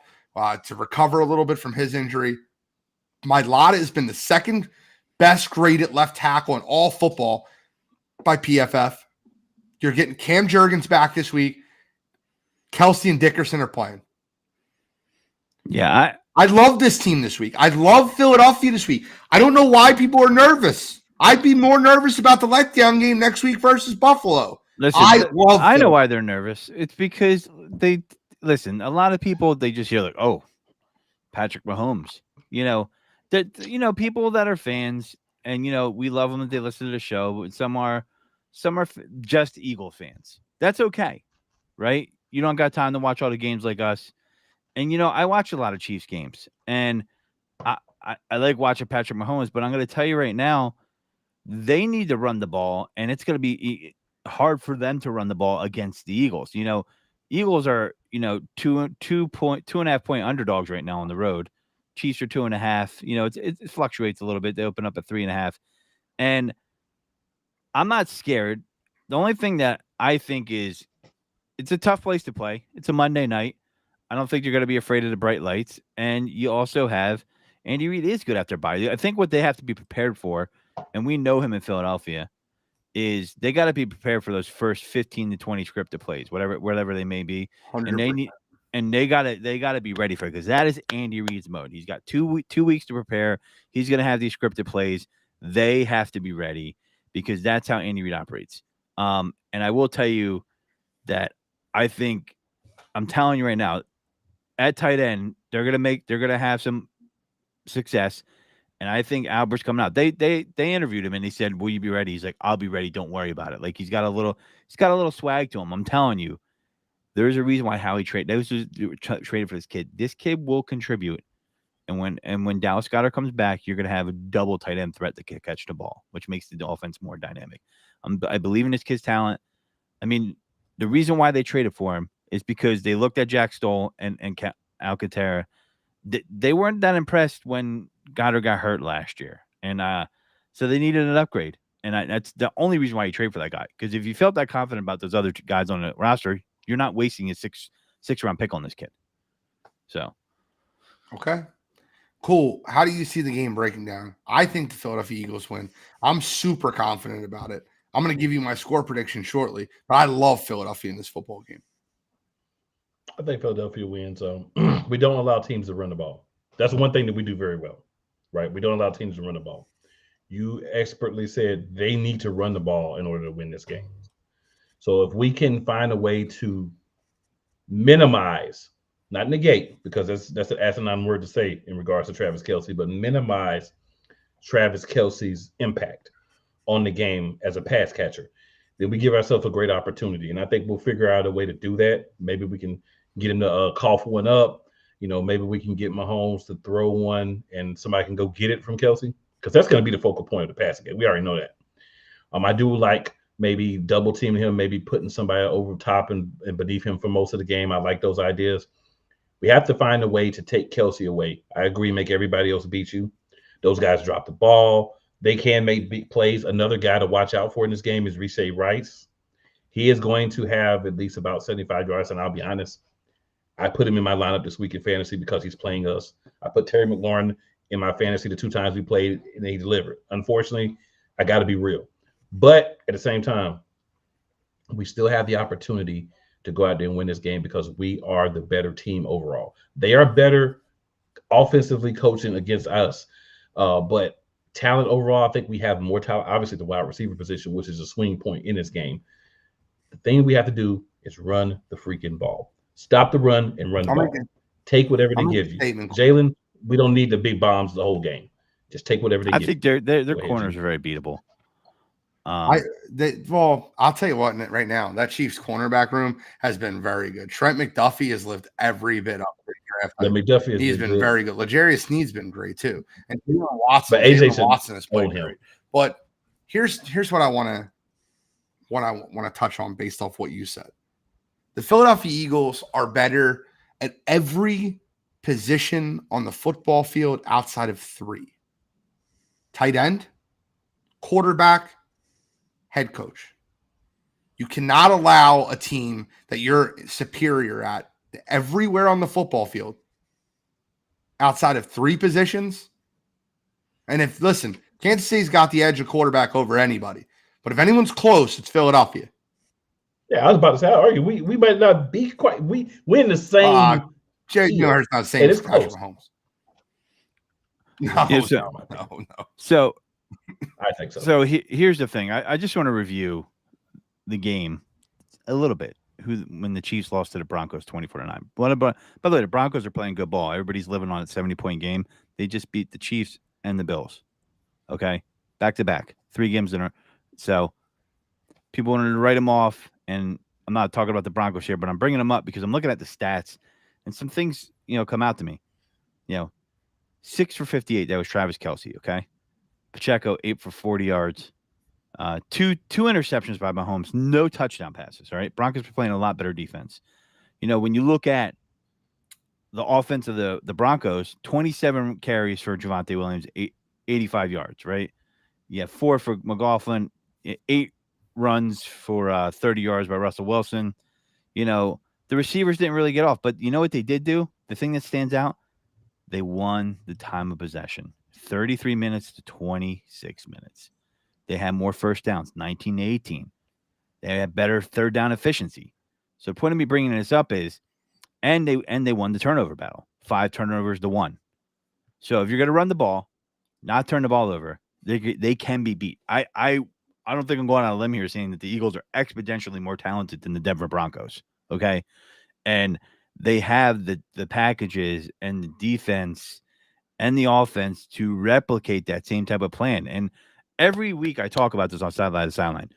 A: to recover a little bit from his injury. Mailata has been the second best graded left tackle in all football by PFF. You're getting Cam Jurgens back this week. Kelsey and Dickerson are playing.
B: Yeah,
A: I love this team this week. I love Philadelphia this week. I don't know why people are nervous. I'd be more nervous about the letdown game next week versus Buffalo.
B: Listen, I know why they're nervous. It's because they listen. A lot of people they just hear like, "Oh, Patrick Mahomes." People that are fans, and we love them that they listen to the show. But some are just Eagle fans. That's okay, right? You don't got time to watch all the games like us. And I watch a lot of Chiefs games, and I like watching Patrick Mahomes. But I'm going to tell you right now, they need to run the ball, and it's going to be hard for them to run the ball against the Eagles. Eagles are 2.5 point underdogs right now on the road. Chiefs are 2.5. It fluctuates a little bit. They open up at 3.5, and I'm not scared. The only thing that I think is it's a tough place to play. It's a Monday night. I don't think you're going to be afraid of the bright lights. And you also have Andy Reid is good after bye. I think what they have to be prepared for, and we know him in Philadelphia, is they got to be prepared for those first 15 to 20 scripted plays, whatever they may be. 100%. And they got to be ready for it because that is Andy Reid's mode. He's got 2 weeks to prepare. He's going to have these scripted plays. They have to be ready because that's how Andy Reid operates. And I will tell you that I'm telling you right now, at tight end, they're gonna have some success, and I think Albert's coming out. They interviewed him and he said, "Will you be ready?" He's like, "I'll be ready. Don't worry about it." Like he's got a little swag to him. I'm telling you, there's a reason why Howie traded for this kid. This kid will contribute, and when Dallas Goedert comes back, you're gonna have a double tight end threat to catch the ball, which makes the offense more dynamic. I believe in this kid's talent. I mean, the reason why they traded for him is because they looked at Jack Stoll and Alcantara. They weren't that impressed when Goddard got hurt last year. And so they needed an upgrade. And that's the only reason why you trade for that guy. Because if you felt that confident about those other guys on the roster, you're not wasting a six-round pick on this kid. So.
A: Okay. Cool. How do you see the game breaking down? I think the Philadelphia Eagles win. I'm super confident about it. I'm going to give you my score prediction shortly, but I love Philadelphia in this football game.
C: I think Philadelphia wins. We don't allow teams to run the ball. That's one thing that we do very well, right? We don't allow teams to run the ball. You expertly said they need to run the ball in order to win this game. So if we can find a way to minimize, not negate, because that's an asinine word to say in regards to Travis Kelce, but minimize Travis Kelce's impact on the game as a pass catcher, then we give ourselves a great opportunity. And I think we'll figure out a way to do that. Maybe we can get him to cough one up. Maybe we can get Mahomes to throw one and somebody can go get it from Kelce, because that's going to be the focal point of the passing game. We already know that. I do like maybe double teaming him, maybe putting somebody over top and beneath him for most of the game. I like those ideas. We have to find a way to take Kelce away. I agree, make everybody else beat you. Those guys drop the ball. They can make big plays. Another guy to watch out for in this game is Rashee Rice. He is going to have at least about 75 yards, and I'll be honest, I put him in my lineup this week in fantasy because he's playing us. I put Terry McLaurin in my fantasy the 2 times we played, and he delivered. Unfortunately, I got to be real. But at the same time, we still have the opportunity to go out there and win this game because we are the better team overall. They are better offensively coaching against us, but talent overall, I think we have more talent. Obviously, the wide receiver position, which is a swing point in this game. The thing we have to do is run the freaking ball. Stop the run and run the ball. Take whatever they
A: I'm
C: give you.
A: statement.
C: Jalen, we don't need the big bombs the whole game. Just take whatever they
B: I
C: give
B: think
C: you.
B: their corners are very beatable.
A: Well, I'll tell you what, right now, that Chiefs cornerback room has been very good. Trent McDuffie has lived every bit up to the
C: Yeah,
A: draft.
C: McDuffie
A: He's been very good. L'Jarius Sneed's been great too. And Jalen Watson,
C: But AJ
A: Watson has played
C: own him.
A: great. But here's what I want to touch on based off what you said. The Philadelphia Eagles are better at every position on the football field outside of 3. Tight end, quarterback, head coach. You cannot allow a team that you're superior at everywhere on the football field outside of 3 positions. And Kansas City's got the edge of quarterback over anybody. But if anyone's close, it's Philadelphia.
C: Yeah, I was about to say, I argue we might not be quite. We're in the same.
A: Jalen Hurts not the same as Patrick Mahomes. No.
B: So
C: I think so.
B: So here's the thing. I just want to review the game a little bit. When the Chiefs lost to the Broncos 24-9. By the way, the Broncos are playing good ball. Everybody's living on a 70-point game. They just beat the Chiefs and the Bills. Okay, back to back, 3 games in a row. So people wanted to write them off, and I'm not talking about the Broncos here, but I'm bringing them up because I'm looking at the stats and some things come out to me. 6 for 58. That was Travis Kelce. Okay, Pacheco 8 for 40 yards. Two interceptions by Mahomes, no touchdown passes. All right, Broncos are playing a lot better defense. When you look at the offense of the Broncos, 27 carries for Javonte Williams, 85 yards. Right, 4 for McLaughlin, 8 runs for 30 yards by Russell Wilson. The receivers didn't really get off, but you know what they did do? The thing that stands out, they won the time of possession, 33 minutes to 26 minutes. They had more first downs, 19 to 18. They had better third down efficiency. So the point of me bringing this up is, and they won the turnover battle, 5 turnovers to 1. So if you're going to run the ball, not turn the ball over, they can be beat. I don't think I'm going on a limb here saying that the Eagles are exponentially more talented than the Denver Broncos. Okay, and they have the packages and the defense and the offense to replicate that same type of plan. And every week I talk about this on Sideline to Sideline.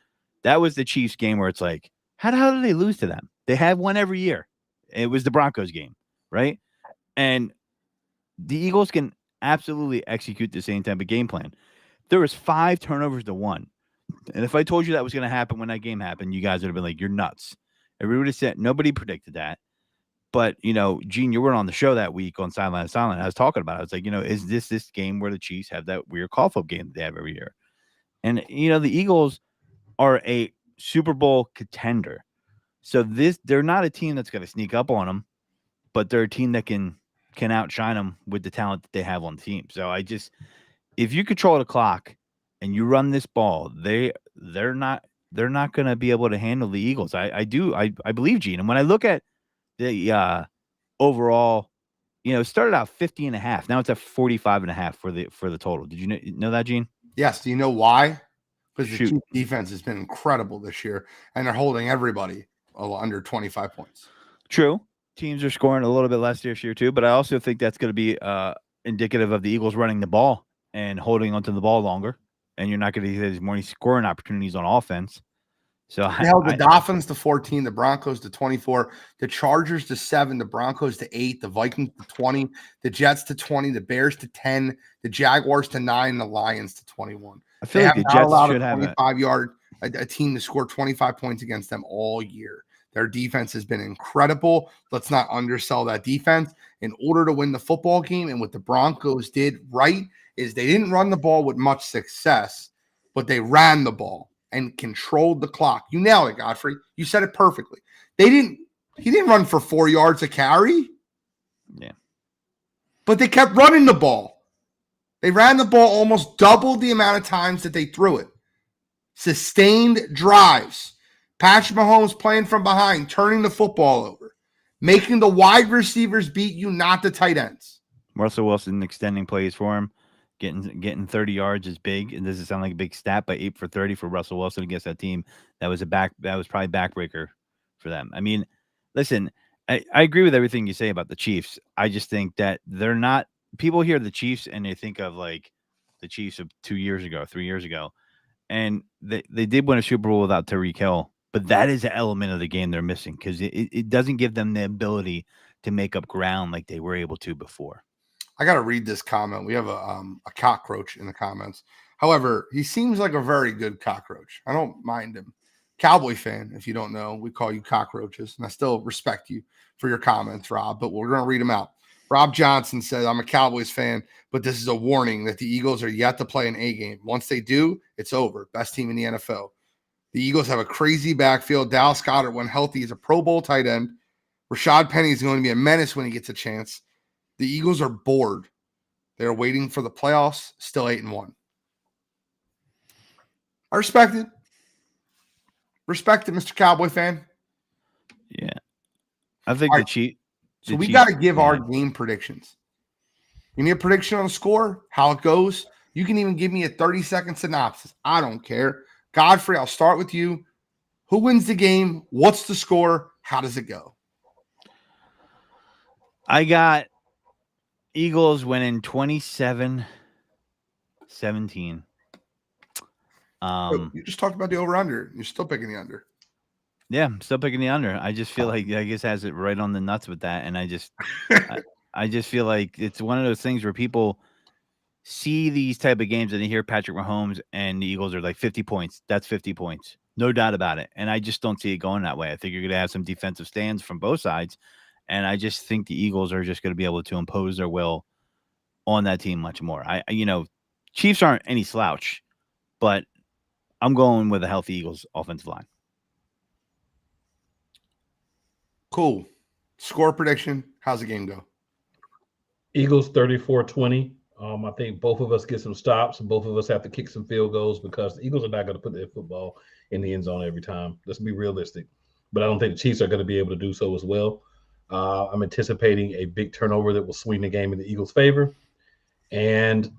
B: That was the Chiefs game where it's like, how the hell did they lose to them? They have one every year. It was the Broncos game, right? And the Eagles can absolutely execute the same type of game plan. There was 5 turnovers to 1. And if I told you that was going to happen when that game happened, you guys would have been like, you're nuts. Everybody said nobody predicted that. But, Gene, you were on the show that week on Sideline to Sideline. I was talking about it. I was like, is this game where the Chiefs have that weird call-up game that they have every year? And, the Eagles are a Super Bowl contender. So they're not a team that's going to sneak up on them, but they're a team that can outshine them with the talent that they have on the team. So if you control the clock and you run this ball, they're not going to be able to handle the Eagles. I believe, Gene. And when I look at the overall, it started out 50.5. Now it's at 45.5 for the total. Did you know that, Gene?
A: Yes. Do you know why? Because the Chiefs defense has been incredible this year, and they're holding everybody under 25 points.
B: True. Teams are scoring a little bit less this year too, but I also think that's going to be indicative of the Eagles running the ball and holding onto the ball longer, and you're not going to get as many scoring opportunities on offense. So
A: they held the Dolphins to 14, the Broncos to 24, the Chargers to 7, the Broncos to 8, the Vikings to 20, the Jets to 20, the Bears to 10, the Jaguars to 9, the Lions to 21.
B: I feel like the Jets should have a
A: 25-yard a team to score 25 points against them all year. Their defense has been incredible. Let's not undersell that defense. In order to win the football game, and what the Broncos did right is they didn't run the ball with much success, but they ran the ball and controlled the clock. You nailed it, Godfrey. You said it perfectly. He didn't run for 4 yards a carry.
B: Yeah.
A: But they kept running the ball. They ran the ball almost double the amount of times that they threw it. Sustained drives. Patrick Mahomes playing from behind, turning the football over, making the wide receivers beat you, not the tight ends.
B: Russell Wilson extending plays for him. Getting 30 yards is big. It doesn't sound like a big stat, but 8 for 30 for Russell Wilson against that team. That was probably backbreaker for them. I mean, listen, I agree with everything you say about the Chiefs. I just think that they're not people hear the Chiefs and they think of like the Chiefs of 2 years ago, 3 years ago. And they did win a Super Bowl without Tyreek Hill, but that is an element of the game they're missing because it doesn't give them the ability to make up ground like they were able to before.
A: I got to read this comment. We have a cockroach in the comments. However, he seems like a very good cockroach. I don't mind him. Cowboy fan, if you don't know, we call you cockroaches, and I still respect you for your comments, Rob, but we're going to read them out. Rob Johnson said, I'm a Cowboys fan, but this is a warning that the Eagles are yet to play an A game. Once they do, it's over. Best team in the NFL. The Eagles have a crazy backfield. Dallas Goedert, when healthy, is a Pro Bowl tight end. Rashad Penny is going to be a menace when he gets a chance. The Eagles are bored. They're waiting for the playoffs, still 8-1. I respect it. Respect it, Mr. Cowboy fan.
B: Yeah. I think
A: All right. So we got to give our game predictions. You need a prediction on the score, how it goes. You can even give me a 30-second synopsis. I don't care. Godfrey, I'll start with you. Who wins the game? What's the score? How does it go?
B: I got Eagles winning 27-17.
A: You just talked about the over-under. You're still picking the under.
B: Yeah, I'm still picking the under. I just feel like Vegas has it right on the nuts with that, and I just feel like it's one of those things where people see these type of games and they hear Patrick Mahomes and the Eagles are like 50 points. That's 50 points, no doubt about it. And I just don't see it going that way. I think you're going to have some defensive stands from both sides, and I just think the Eagles are just going to be able to impose their will on that team much more. Chiefs aren't any slouch, but I'm going with a healthy Eagles offensive line.
A: Cool. Score prediction. How's the game go?
C: Eagles 34-20. I think both of us get some stops. Both of us have to kick some field goals because the Eagles are not going to put their football in the end zone every time. Let's be realistic. But I don't think the Chiefs are going to be able to do so as well. I'm anticipating a big turnover that will swing the game in the Eagles' favor. And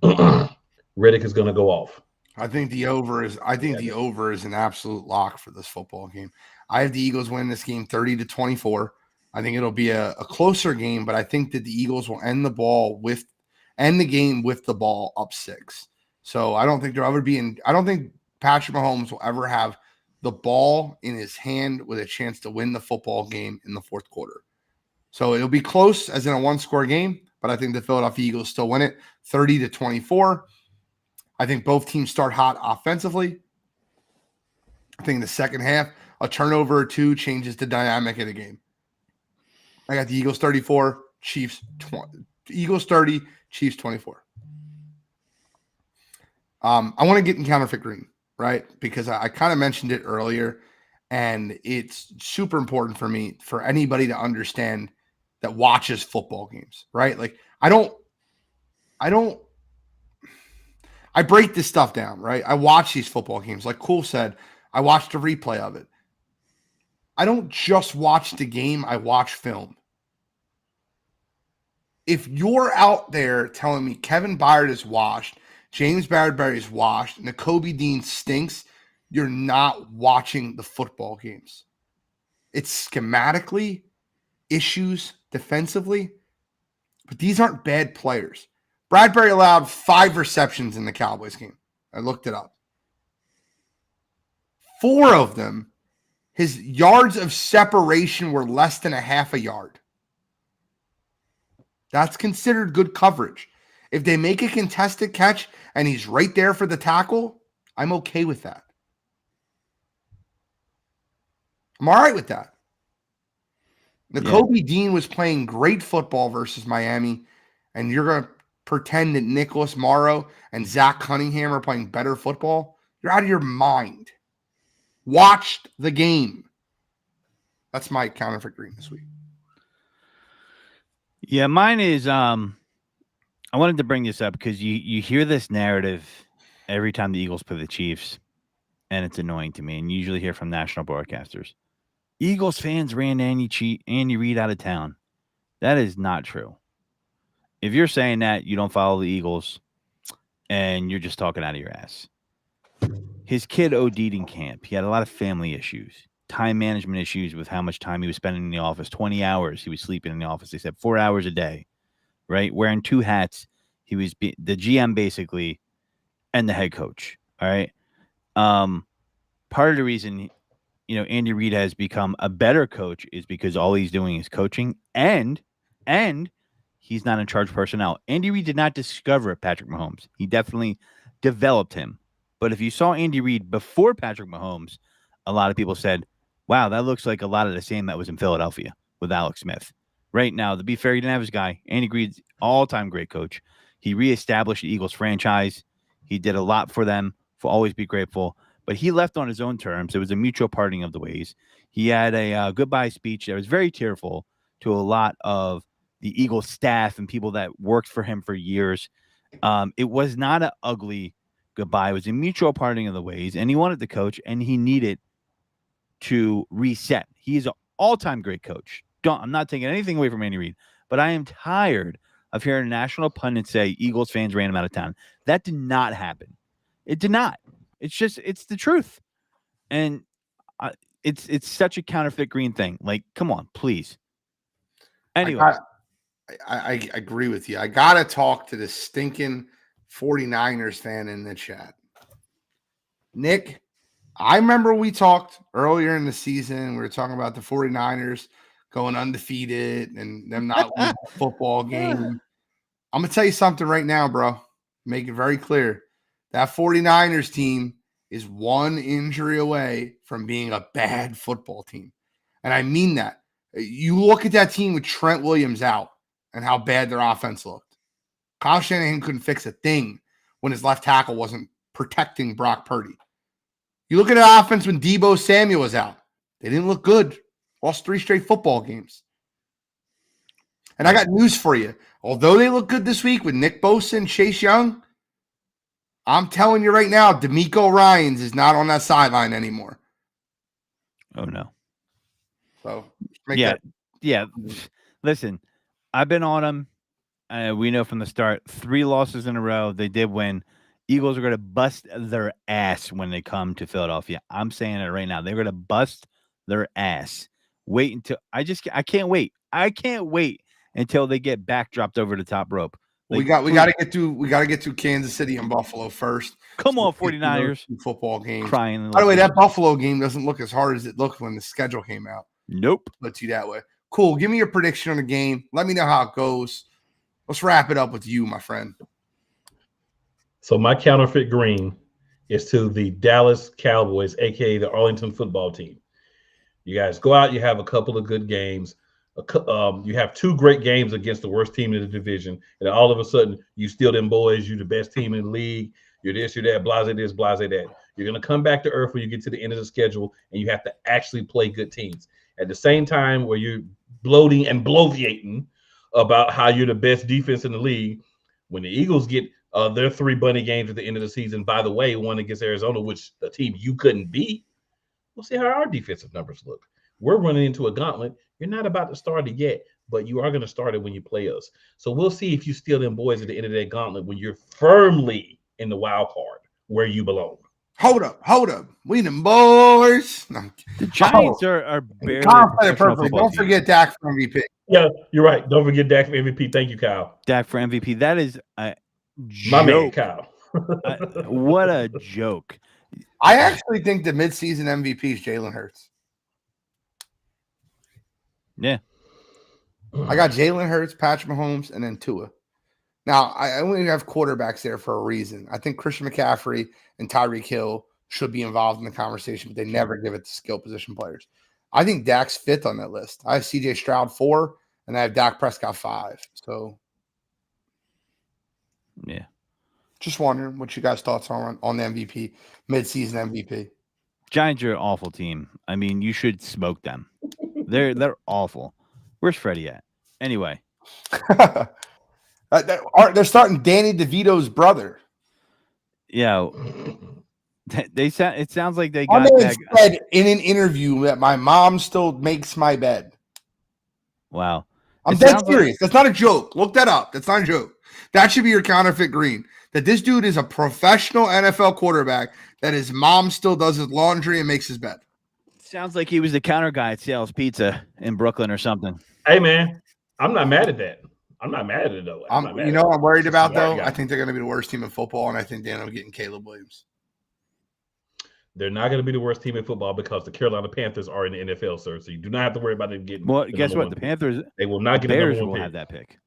C: Reddick is going to go off.
A: I think the over is an absolute lock for this football game. I have the Eagles win this game 30-24. I think it'll be a closer game, but I think that the Eagles will end the game with the ball up 6. So I don't think Patrick Mahomes will ever have the ball in his hand with a chance to win the football game in the fourth quarter. So it'll be close as in a one-score game, but I think the Philadelphia Eagles still win it 30-24. I think both teams start hot offensively. I think in the second half, a turnover or two changes the dynamic of the game. I got the Eagles 34, Chiefs 20. Eagles 30, Chiefs 24. I want to get in counterfeit green, right? Because I kind of mentioned it earlier, and it's super important for me, for anybody to understand that watches football games, right? Like I break this stuff down, right? I watch these football games. Like Cool said, I watched a replay of it. I don't just watch the game, I watch film. If you're out there telling me Kevin Byard is washed, James Bradbury is washed, Nakobe Dean stinks, you're not watching the football games. It's schematically, issues defensively, but these aren't bad players. Bradbury allowed 5 receptions in the Cowboys game. I looked it up. 4 of them, his yards of separation were less than a half a yard. That's considered good coverage. If they make a contested catch and he's right there for the tackle, I'm okay with that. I'm all right with that. Nakobe Dean was playing great football versus Miami, and you're going to pretend that Nicholas Morrow and Zach Cunningham are playing better football? You're out of your mind. Watched the game. That's my counterfeit green this week.
B: Yeah, mine is I wanted to bring this up because you hear this narrative every time the Eagles play the Chiefs, and it's annoying to me, and you usually hear from national broadcasters. Eagles fans ran Andy Reid out of town. That is not true. If you're saying that, you don't follow the Eagles, and you're just talking out of your ass. His kid OD'd in camp. He had a lot of family issues. time management issues with how much time he was spending in the office. 20 hours he was sleeping in the office. They said 4 hours a day, right? Wearing 2 hats. He was the GM basically and the head coach. All right. Part of the reason, Andy Reid has become a better coach is because all he's doing is coaching and he's not in charge of personnel. Andy Reid did not discover Patrick Mahomes. He definitely developed him. But if you saw Andy Reid before Patrick Mahomes, a lot of people said, wow, that looks like a lot of the same that was in Philadelphia with Alex Smith. Right now, to be fair, he didn't have his guy. Andy Reid's all-time great coach. He reestablished the Eagles franchise. He did a lot for them. For always be grateful. But he left on his own terms. It was a mutual parting of the ways. He had a goodbye speech that was very tearful to a lot of the Eagles staff and people that worked for him for years. It was not an ugly goodbye. It was a mutual parting of the ways. And he wanted to coach, and he needed to reset. He is an all-time great coach. I'm not taking anything away from Andy Reid, but I am tired of hearing national pundits say Eagles fans ran him out of town. That did not happen. It did not. It's the truth. And it's such a counterfeit green thing. Like, come on, please. Anyway.
A: I agree with you. I got to talk to the stinking 49ers fan in the chat. Nick, I remember we talked earlier in the season. We were talking about the 49ers going undefeated and them not winning a football game. I'm going to tell you something right now, bro. Make it very clear. That 49ers team is one injury away from being a bad football team. And I mean that. You look at that team with Trent Williams out and how bad their offense looked. Kyle Shanahan couldn't fix a thing when his left tackle wasn't protecting Brock Purdy. You look at the offense when Deebo Samuel was out. They didn't look good. Lost 3 straight football games. And I got news for you. Although they look good this week with Nick Bosa and Chase Young, I'm telling you right now, DeMeco Ryans is not on that sideline anymore.
B: Oh, no.
A: So,
B: yeah. Listen, I've been on them. We know from the start, 3 losses in a row. They did win. Eagles are going to bust their ass when they come to Philadelphia. I'm saying it right now. They're going to bust their ass. Wait until I can't wait. I can't wait until they get backdropped over the top rope.
A: We got to get through Kansas City and Buffalo first.
B: Come on, 49ers.
A: Football game.
B: Crying.
A: By the way, that Buffalo game doesn't look as hard as it looked when the schedule came out.
B: Nope.
A: Let's do that way. Cool. Give me your prediction on the game. Let me know how it goes. Let's wrap it up with you, my friend.
C: So my counterfeit green is to the Dallas Cowboys, a.k.a. the Arlington football team. You guys go out. You have a couple of good games. You have 2 great games against the worst team in the division. And all of a sudden, you steal them boys. You're the best team in the league. You're this, you're that, blase this, blase that. You're going to come back to earth when you get to the end of the schedule, and you have to actually play good teams. At the same time where you're bloating and bloviating about how you're the best defense in the league, when the Eagles get their 3 bunny games at the end of the season, by the way, one against Arizona, which the team you couldn't beat, we'll see how our defensive numbers look. We're running into a gauntlet. You're not about to start it yet, but you are going to start it when you play us. So we'll see if you steal them boys at the end of that gauntlet when you're firmly in the wild card where you belong.
A: Hold up. We them boys. No.
B: The Giants are barely
A: perfect. Don't forget Dak for MVP.
C: Yeah, you're right. Don't forget Dak for MVP. Thank you, Kyle.
B: Dak for MVP. That is a joke.
C: My man, Kyle.
B: What a joke.
A: I actually think the midseason MVP is Jalen Hurts.
B: Yeah.
A: I got Jalen Hurts, Patrick Mahomes, and then Tua. Now, I only have quarterbacks there for a reason. I think Christian McCaffrey and Tyreek Hill should be involved in the conversation, but they never give it to skill position players. I think Dak's 5th on that list. I have CJ Stroud 4, and I have Dak Prescott 5. So,
B: yeah.
A: Just wondering what you guys' thoughts are on the MVP, midseason MVP.
B: Giants are an awful team. I mean, you should smoke them. They're awful. Where's Freddie at? Anyway.
A: They're starting Danny DeVito's brother.
B: Yeah. It sounds like they
A: got
B: that
A: said in an interview that my mom still makes my bed.
B: Wow.
A: I'm dead serious. That's not a joke. Look that up. That's not a joke. That should be your counterfeit green. That this dude is a professional NFL quarterback, that his mom still does his laundry and makes his bed.
B: Sounds like he was the counter guy at Sales Pizza in Brooklyn or something.
C: Hey, man, I'm not mad at that. I'm not mad at it, though. I'm
A: worried about, though?
C: guy.
A: I think they're going to be the worst team in football, and I think they're getting Caleb Williams.
C: They're not going to be the worst team in football because the Carolina Panthers are in the NFL, sir. So you do not have to worry about them getting.
B: Well, guess what? The Panthers,
C: they will not get the
B: Bears
C: number 1
B: will
C: pick.
B: have that pick.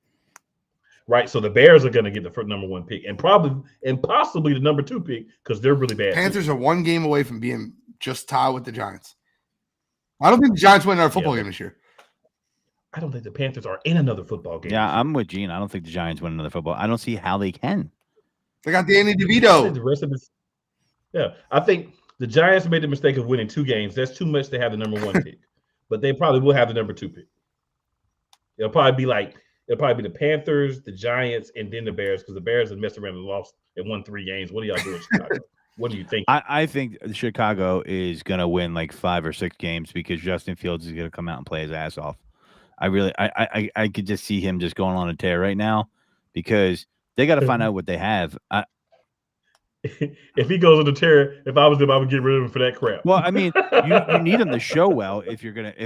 C: Right, so the Bears are going to get the number 1 pick, and possibly the number 2 pick because they're really bad.
A: Panthers are 1 game away from being just tied with the Giants. I don't think the Giants win another football game this year.
C: I don't think the Panthers are in another football game.
B: Yeah, I'm with Gene. I don't think the Giants win another football. I don't see how they can.
A: They got Danny
C: I think
A: DeVito.
C: the rest of this, I think the Giants made the mistake of winning 2 games. That's too much to have the number 1 pick, but they probably will have the number 2 pick. It'll probably be the Panthers, the Giants, and then the Bears because the Bears have messed around and lost and won 3 games. What are y'all doing, Chicago? What do you think?
B: I think Chicago is going to win like 5 or 6 games because Justin Fields is going to come out and play his ass off. I could just see him just going on a tear right now because they got to find out what they have.
C: If he goes on the tear, if I was them, I would get rid of him for that crap.
B: Well, I mean, you need him to show well if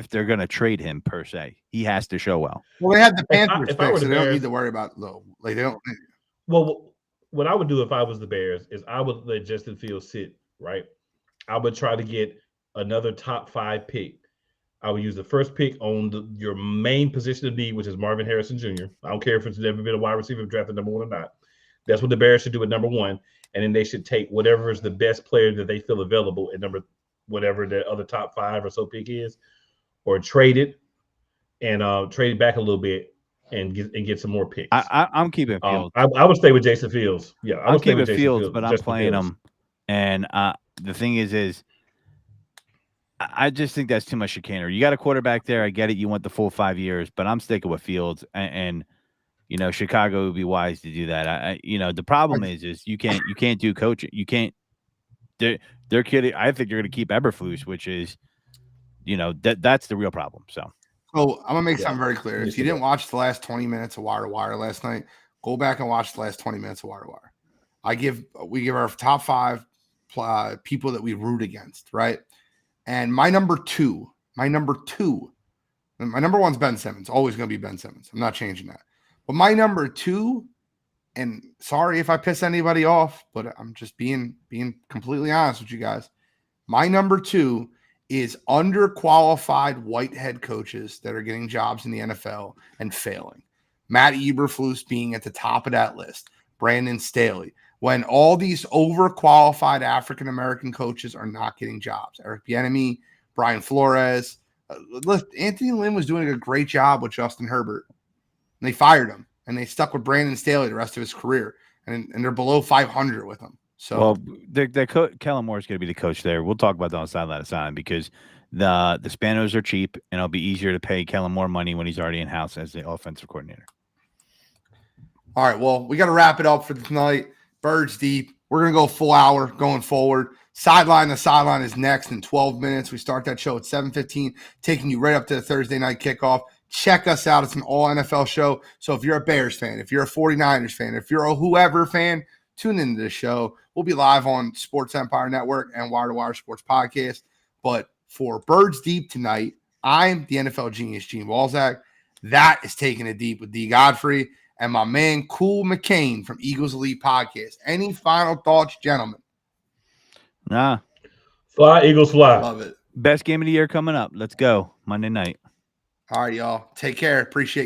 B: they're gonna trade him per se. He has to show well.
A: Well, they had the Panthers
C: if I were
A: pick, so
C: the
A: they don't
C: Bears-
A: need to worry about though. Like they don't.
C: Well, what I would do if I was the Bears is I would let Justin Fields sit, right? I would try to get another top 5 pick. I would use the first pick on your main position of need, which is Marvin Harrison Jr. I don't care if it's never been a wide receiver drafted number 1 or not. That's what the Bears should do at number 1. And then they should take whatever is the best player that they feel available at whatever the other top 5 or so pick is, or trade it and trade it back a little bit and get some more picks.
B: I'm keeping Fields.
C: I would stay with Jason Fields. Yeah, I
B: I'm
C: would stay
B: keeping
C: with Jason
B: Fields, but I'm
C: Justin
B: playing
C: Fields.
B: him. And the thing is I just think that's too much chicanery. You got a quarterback there. I get it. You want the full 5 years, but I'm sticking with Fields and Chicago would be wise to do that. The problem is you can't do coaching. You can't. They're kidding. I think you're going to keep Eberflus, which is, that's the real problem. So
A: I'm gonna make something very clear. If you didn't watch the last 20 minutes of Wire to Wire last night, go back and watch the last 20 minutes of Wire to Wire. We give our top 5 people that we root against, right? And my number 1's Ben Simmons. Always gonna be Ben Simmons. I'm not changing that. But my number 2, and sorry if I piss anybody off, but I'm just being completely honest with you guys. My number 2 is underqualified white head coaches that are getting jobs in the NFL and failing. Matt Eberflus being at the top of that list. Brandon Staley. When all these overqualified African-American coaches are not getting jobs. Eric Bieniemy, Brian Flores. Anthony Lynn was doing a great job with Justin Herbert. And they fired him, and they stuck with Brandon Staley the rest of his career, and they're below 500 with him. So,
B: Kellen Moore is going to be the coach there. We'll talk about that on sideline to sideline because the Spanos are cheap, and it'll be easier to pay Kellen Moore money when he's already in house as the offensive coordinator.
A: All right, well, we got to wrap it up for tonight. Birds deep. We're going to go full hour going forward. Sideline to sideline is next in 12 minutes. We start that show at 7:15, taking you right up to the Thursday night kickoff. Check us out. It's an all NFL show. So if you're a Bears fan, if you're a 49ers fan, if you're a whoever fan, tune into the show. We'll be live on Sports Empire Network and Wire to Wire Sports Podcast. But for Birds Deep tonight, I'm the NFL genius, Gene Walzak. That is Taking It Deep with D. Godfrey and my man, Cool McCain from Eagles Elite Podcast. Any final thoughts, gentlemen?
B: Nah.
C: Fly, Eagles, fly.
A: Love it.
B: Best game of the year coming up. Let's go. Monday night.
A: All right, y'all. Take care. Appreciate